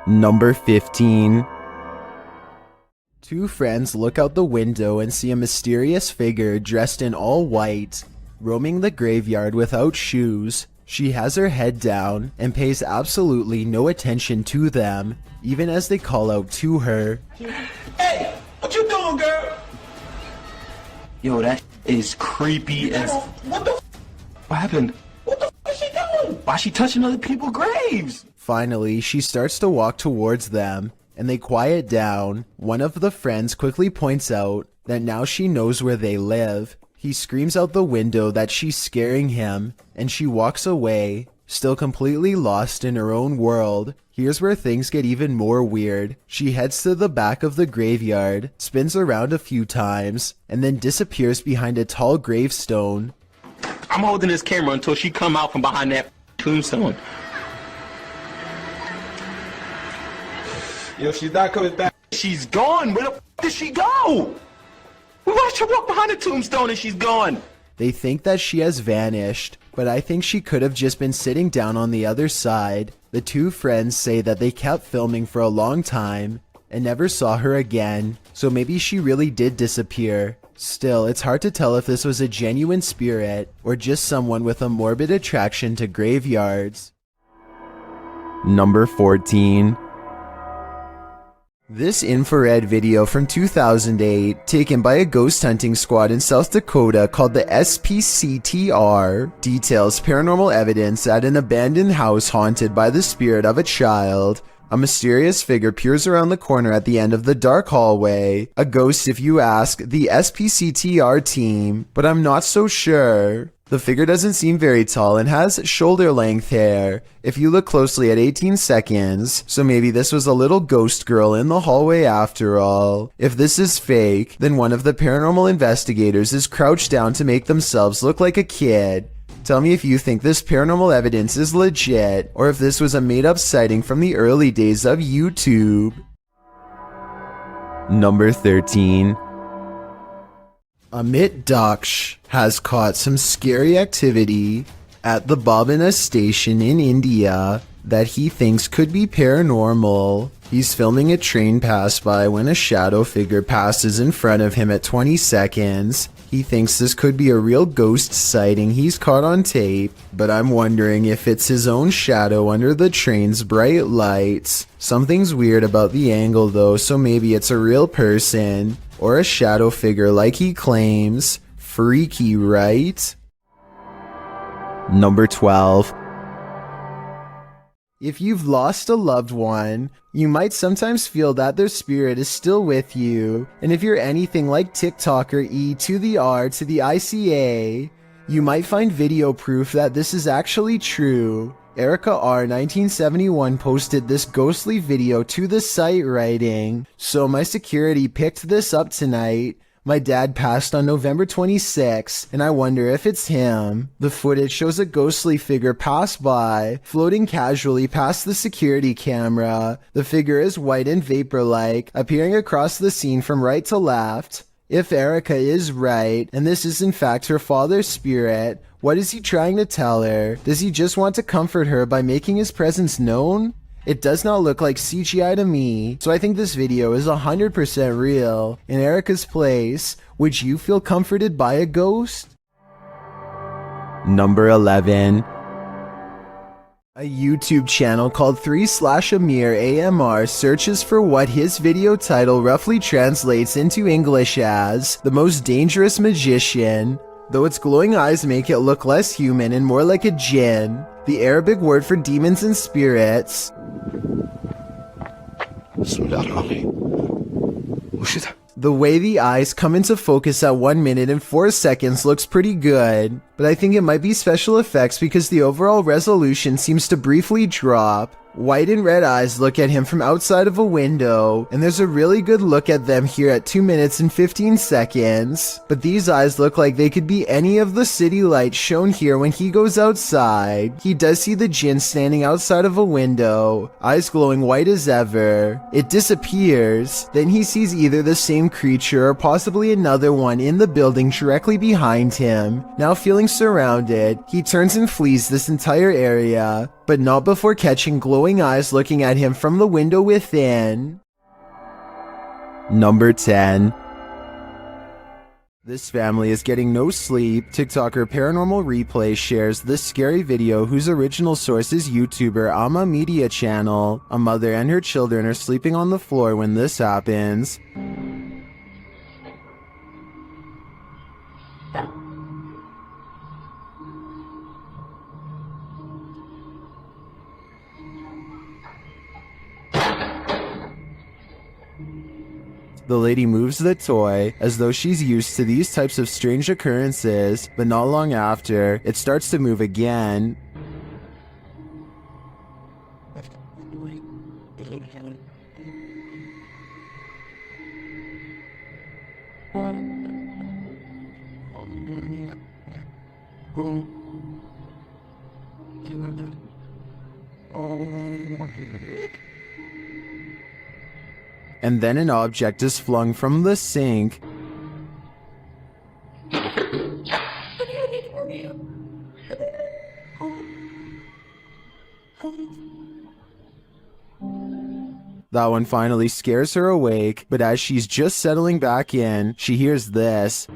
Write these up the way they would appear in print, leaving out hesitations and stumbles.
Number 15. Two friends look out the window and see a mysterious figure dressed in all white, roaming the graveyard without shoes. She has her head down and pays absolutely no attention to them, even as they call out to her. Hey, what you doing, girl? Yo, that is creepy as... What the What happened? What the is she doing? Why is she touching other people's graves? Finally, she starts to walk towards them, and they quiet down. One of the friends quickly points out that now she knows where they live. He screams out the window that she's scaring him, and she walks away, still completely lost in her own world. Here's where things get even more weird. She heads to the back of the graveyard, spins around a few times, and then disappears behind a tall gravestone. I'm holding this camera until she come out from behind that tombstone. Yo, she's not coming back. She's gone. Where the did she go? We watched her walk behind the tombstone and she's gone. They think that she has vanished, but I think she could have just been sitting down on the other side. The two friends say that they kept filming for a long time and never saw her again, so maybe she really did disappear. Still, it's hard to tell if this was a genuine spirit or just someone with a morbid attraction to graveyards. Number 14. This infrared video from 2008, taken by a ghost hunting squad in South Dakota called the SPCTR, details paranormal evidence at an abandoned house haunted by the spirit of a child. A mysterious figure peers around the corner at the end of the dark hallway. A ghost if you ask the SPCTR team, but I'm not so sure. The figure doesn't seem very tall and has shoulder-length hair if you look closely at 18 seconds, so maybe this was a little ghost girl in the hallway after all. If this is fake, then one of the paranormal investigators is crouched down to make themselves look like a kid. Tell me if you think this paranormal evidence is legit, or if this was a made-up sighting from the early days of YouTube. Number 13. Amit Daksh has caught some scary activity at the Bobina station in India that he thinks could be paranormal. He's filming a train pass by when a shadow figure passes in front of him at 20 seconds. He thinks this could be a real ghost sighting he's caught on tape, but I'm wondering if it's his own shadow under the train's bright lights. Something's weird about the angle though, so maybe it's a real person or a shadow figure like he claims. Freaky, right? Number 12. If you've lost a loved one, you might sometimes feel that their spirit is still with you. And if you're anything like TikToker E to the R to the ICA, you might find video proof that this is actually true. Erica R 1971 posted this ghostly video to the site writing, "So my security picked this up tonight. My dad passed on November 26, and I wonder if it's him. The footage shows a ghostly figure pass by, floating casually past the security camera. The figure is white and vapor-like, appearing across the scene from right to left. If Erica is right, and this is in fact her father's spirit, what is he trying to tell her? Does he just want to comfort her by making his presence known? It does not look like CGI to me, so I think this video is 100% real. In Erica's place, would you feel comforted by a ghost?" Number 11. A YouTube channel called 3/Amir AMR searches for what his video title roughly translates into English as "the most dangerous magician." Though its glowing eyes make it look less human and more like a jinn, the Arabic word for demons and spirits. The way the eyes come into focus at 1 minute and 4 seconds looks pretty good, but I think it might be special effects because the overall resolution seems to briefly drop. White and red eyes look at him from outside of a window, and there's a really good look at them here at 2 minutes and 15 seconds. But these eyes look like they could be any of the city lights shown here when he goes outside. He does see the djinn standing outside of a window, eyes glowing white as ever. It disappears. Then he sees either the same creature or possibly another one in the building directly behind him. Now feeling surrounded, he turns and flees this entire area, but not before catching glowing glowing eyes looking at him from the window within. Number 10. This family is getting no sleep. TikToker Paranormal Replay shares this scary video whose original source is YouTuber Ama Media Channel. A mother and her children are sleeping on the floor when this happens. The lady moves the toy as though she's used to these types of strange occurrences, but not long after, it starts to move again. And then an object is flung from the sink. That one finally scares her awake, but as she's just settling back in, she hears this.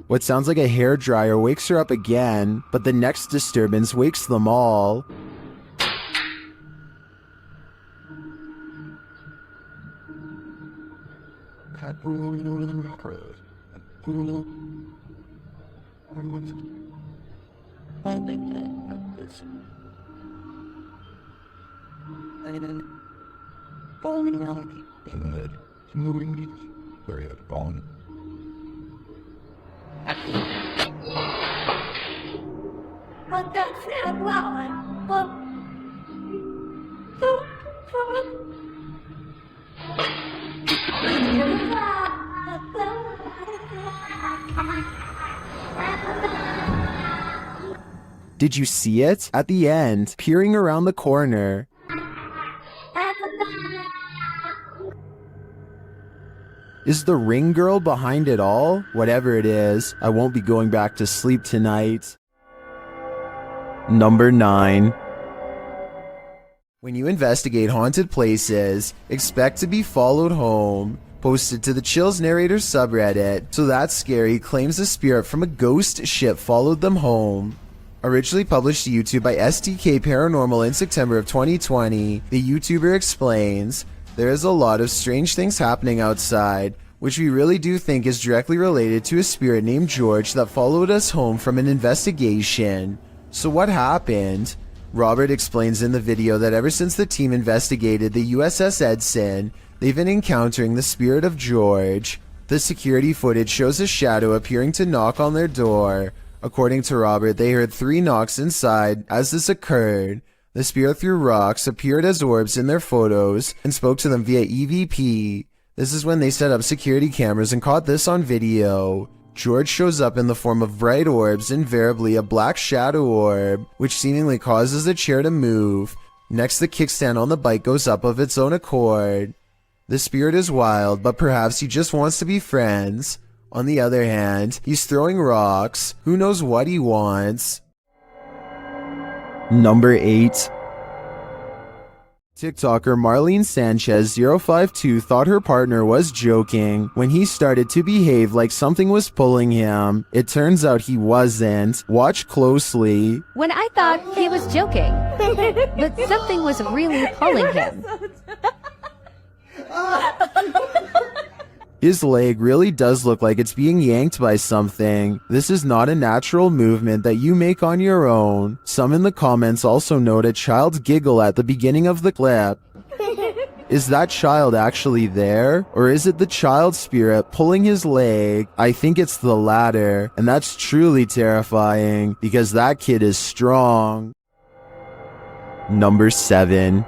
What sounds like a hairdryer wakes her up again, but the next disturbance wakes them all. Did you see it? At the end, peering around the corner. Is the ring girl behind it all? Whatever it is, I won't be going back to sleep tonight. Number 9. When you investigate haunted places, expect to be followed home. Posted to the Chills Narrator subreddit, So That's Scary claims a spirit from a ghost ship followed them home. Originally published to YouTube by STK Paranormal in September of 2020, the YouTuber explains, there is a lot of strange things happening outside, which we really do think is directly related to a spirit named George that followed us home from an investigation. So what happened? Robert explains in the video that ever since the team investigated the USS Edson, they've been encountering the spirit of George. The security footage shows a shadow appearing to knock on their door. According to Robert, they heard 3 knocks inside as this occurred. The spirit threw rocks, appeared as orbs in their photos, and spoke to them via EVP. This is when they set up security cameras and caught this on video. George shows up in the form of bright orbs, invariably a black shadow orb, which seemingly causes the chair to move. Next, the kickstand on the bike goes up of its own accord. The spirit is wild, but perhaps he just wants to be friends. On the other hand, he's throwing rocks. Who knows what he wants? Number 8. TikToker Marlene Sanchez 052 thought her partner was joking when he started to behave like something was pulling him. It turns out he wasn't. Watch closely. When I thought he was joking, but something was really pulling him. His leg really does look like it's being yanked by something. This is not a natural movement that you make on your own. Some in the comments also note a child's giggle at the beginning of the clip. Is that child actually there? Or is it the child spirit pulling his leg? I think it's the latter, and that's truly terrifying because that kid is strong. Number 7.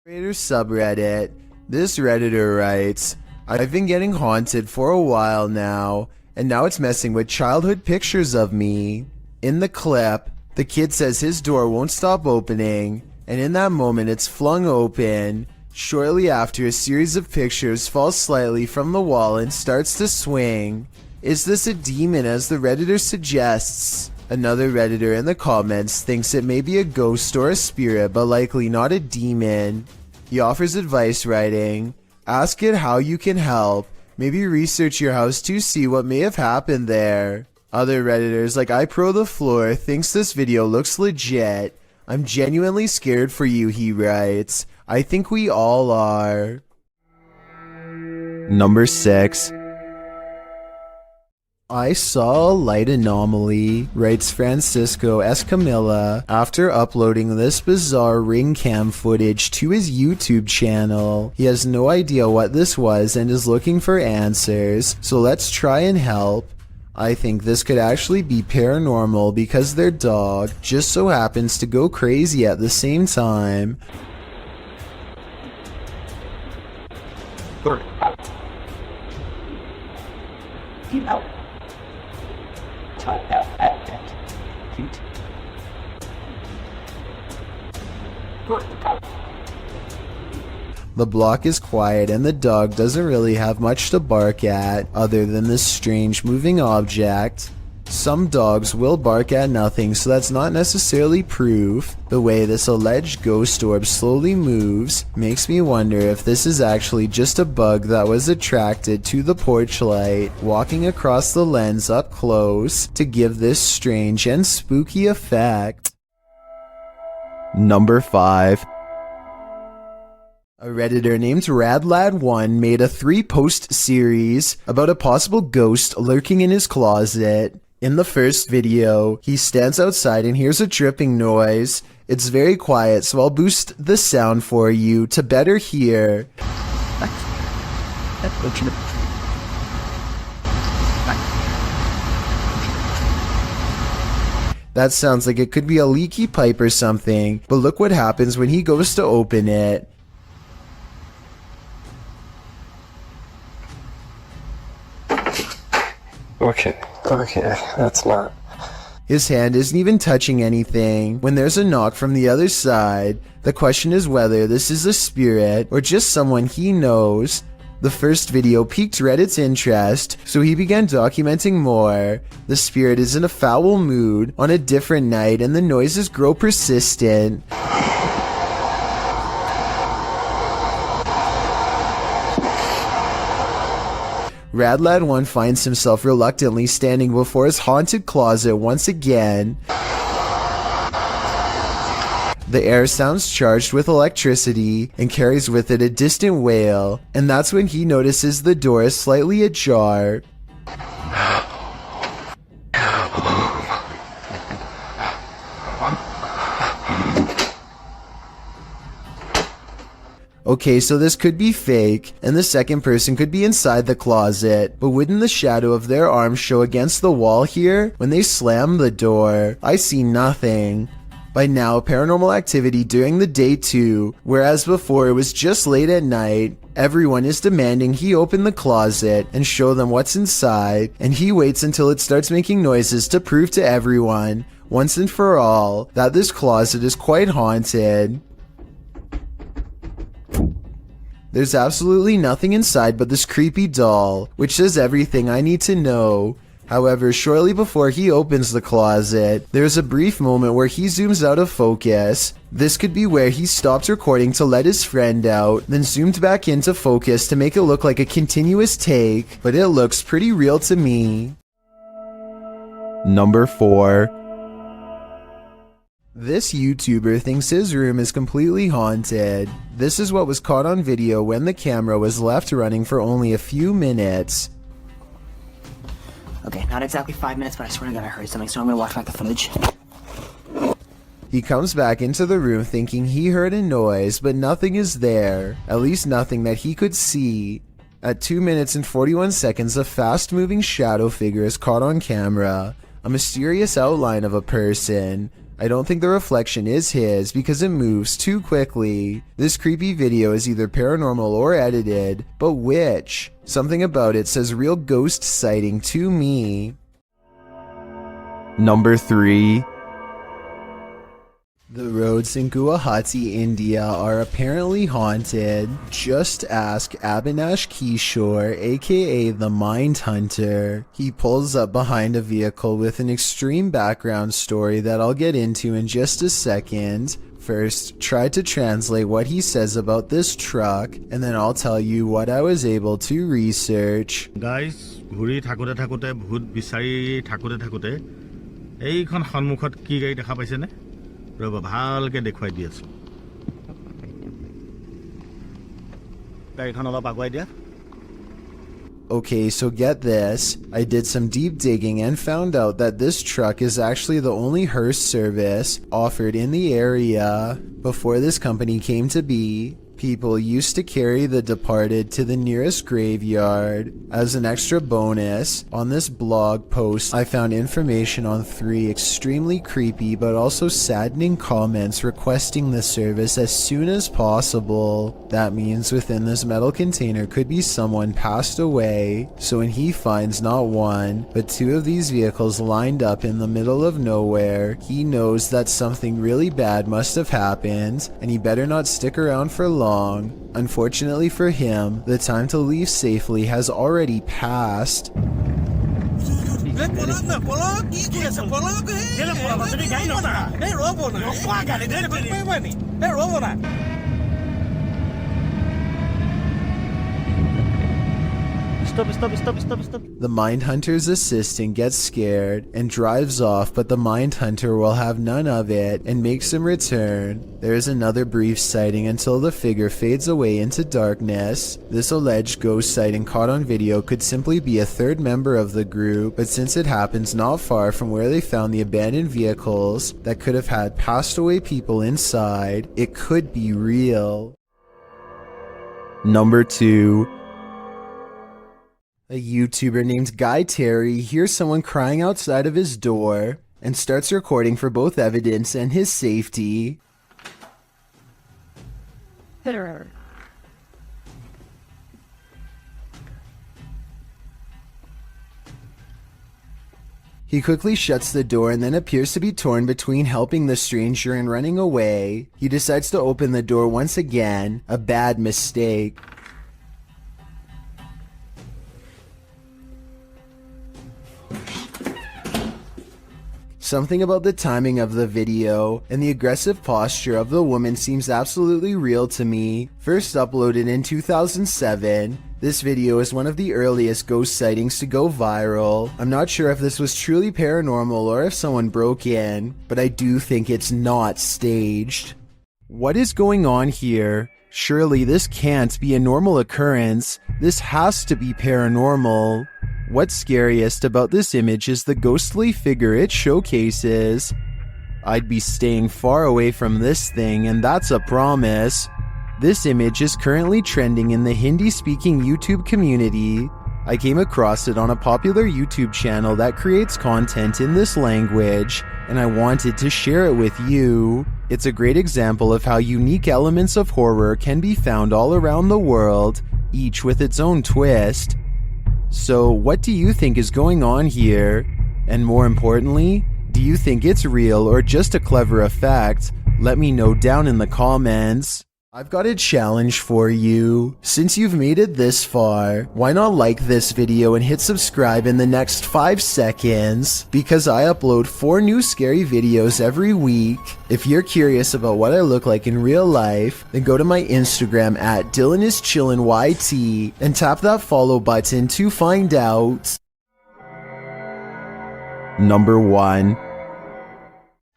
Creator subreddit. This Redditor writes, I've been getting haunted for a while now, and now it's messing with childhood pictures of me. In the clip, the kid says his door won't stop opening, and in that moment it's flung open. Shortly after, a series of pictures falls slightly from the wall and starts to swing. Is this a demon, as the Redditor suggests? Another Redditor in the comments thinks it may be a ghost or a spirit, but likely not a demon. He offers advice, writing, ask it how you can help. Maybe research your house to see what may have happened there. Other Redditors like iPro thinks this video looks legit. I'm genuinely scared for you, he writes. I think we all are. Number 6. I saw a light anomaly, writes Francisco Escamilla, after uploading this bizarre ring cam footage to his YouTube channel. He has no idea what this was and is looking for answers, so let's try and help. I think this could actually be paranormal because their dog just so happens to go crazy at the same time. The block is quiet and the dog doesn't really have much to bark at other than this strange moving object. Some dogs will bark at nothing, so that's not necessarily proof. The way this alleged ghost orb slowly moves makes me wonder if this is actually just a bug that was attracted to the porch light, walking across the lens up close to give this strange and spooky effect. Number 5. A Redditor named RadLad1 made a 3-post series about a possible ghost lurking in his closet. In the first video, he stands outside and hears a dripping noise. It's very quiet, so I'll boost the sound for you to better hear. That sounds like it could be a leaky pipe or something, but look what happens when he goes to open it. Okay, that's not... His hand isn't even touching anything when there's a knock from the other side. The question is whether this is a spirit or just someone he knows. The first video piqued Reddit's interest, so he began documenting more. The spirit is in a foul mood on a different night and the noises grow persistent. RadLad1 finds himself reluctantly standing before his haunted closet once again. The air sounds charged with electricity and carries with it a distant wail, and that's when he notices the door is slightly ajar. Okay, so this could be fake, and the second person could be inside the closet, but wouldn't the shadow of their arm show against the wall here when they slam the door? I see nothing. By now, paranormal activity during the day too, whereas before it was just late at night. Everyone is demanding he open the closet and show them what's inside, and he waits until it starts making noises to prove to everyone, once and for all, that this closet is quite haunted. There's absolutely nothing inside but this creepy doll, which says everything I need to know. However, shortly before he opens the closet, there's a brief moment where he zooms out of focus. This could be where he stopped recording to let his friend out, then zoomed back into focus to make it look like a continuous take, but it looks pretty real to me. Number 4. This YouTuber thinks his room is completely haunted. This is what was caught on video when the camera was left running for only a few minutes. Okay, not exactly 5 minutes, but I swear to God I heard something, so I'm gonna watch back the footage. He comes back into the room thinking he heard a noise, but nothing is there. At least nothing that he could see. At 2 minutes and 41 seconds, a fast-moving shadow figure is caught on camera. A mysterious outline of a person. I don't think the reflection is his because it moves too quickly. This creepy video is either paranormal or edited, but which? Something about it says real ghost sighting to me. Number 3. The roads in Guwahati, India are apparently haunted. Just ask Abhinash Kishore, aka the Mind Hunter. He pulls up behind a vehicle with an extreme background story that I'll get into in just a second. First, try to translate what he says about this truck, and then I'll tell you what I was able to research. Guys, ঘুৰি থাকোতে থাকোতে ভূত বিচাৰি থাকোতে থাকোতে এইখন সন্মুখত কি গাড়ী দেখা পাইছেনে ৰবা ভালকে দেখুৱাই দি আছো গাড়ীখন অলপ আগুৱাই দিয়া Okay, so get this. I did some deep digging and found out that this truck is actually the only hearse service offered in the area. Before this company came to be, people used to carry the departed to the nearest graveyard. As an extra bonus, on this blog post I found information on 3 extremely creepy but also saddening comments requesting the service as soon as possible. That means within this metal container could be someone passed away, so when he finds not 1 but 2 of these vehicles lined up in the middle of nowhere, he knows that something really bad must have happened and he better not stick around for long. Unfortunately for him, the time to leave safely has already passed. Stop. The Mindhunter's assistant gets scared and drives off, but the Mindhunter will have none of it and makes him return. There is another brief sighting until the figure fades away into darkness. This alleged ghost sighting caught on video could simply be a third member of the group, but since it happens not far from where they found the abandoned vehicles that could have had passed away people inside, it could be real. Number 2. A YouTuber named Guy Terry hears someone crying outside of his door and starts recording for both evidence and his safety. He quickly shuts the door and then appears to be torn between helping the stranger and running away. He decides to open the door once again, a bad mistake. Something about the timing of the video and the aggressive posture of the woman seems absolutely real to me. First uploaded in 2007, this video is one of the earliest ghost sightings to go viral. I'm not sure if this was truly paranormal or if someone broke in, but I do think it's not staged. What is going on here? Surely this can't be a normal occurrence. This has to be paranormal. What's scariest about this image is the ghostly figure it showcases. I'd be staying far away from this thing, and that's a promise. This image is currently trending in the Hindi-speaking YouTube community. I came across it on a popular YouTube channel that creates content in this language, and I wanted to share it with you. It's a great example of how unique elements of horror can be found all around the world, each with its own twist. So, what do you think is going on here? And more importantly, do you think it's real or just a clever effect? Let me know down in the comments. I've got a challenge for you. Since you've made it this far, why not like this video and hit subscribe in the next 5 seconds? Because I upload 4 new scary videos every week. If you're curious about what I look like in real life, then go to my Instagram at DylanIsChillinYT and tap that follow button to find out. Number 1.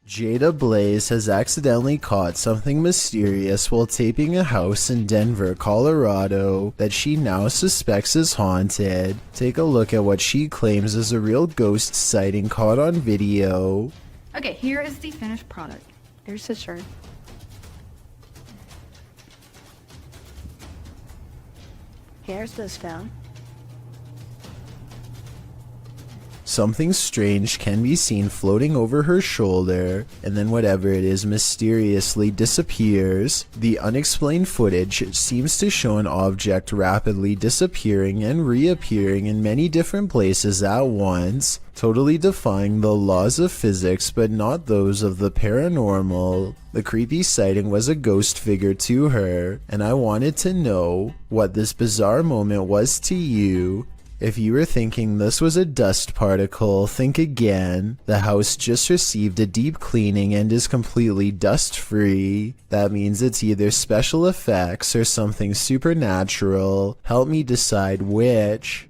Jada Blaze has accidentally caught something mysterious while taping a house in Denver, Colorado that she now suspects is haunted. Take a look at what she claims is a real ghost sighting caught on video. Okay, here is the finished product. Here's the shirt. Here's this phone. something strange can be seen floating over her shoulder, and then whatever it is mysteriously disappears. The unexplained footage seems to show an object rapidly disappearing and reappearing in many different places at once, totally defying the laws of physics but not those of the paranormal. The creepy sighting was a ghost figure to her, and I wanted to know what this bizarre moment was to you. If you were thinking this was a dust particle, think again. The house just received a deep cleaning and is completely dust-free. That means it's either special effects or something supernatural. Help me decide which.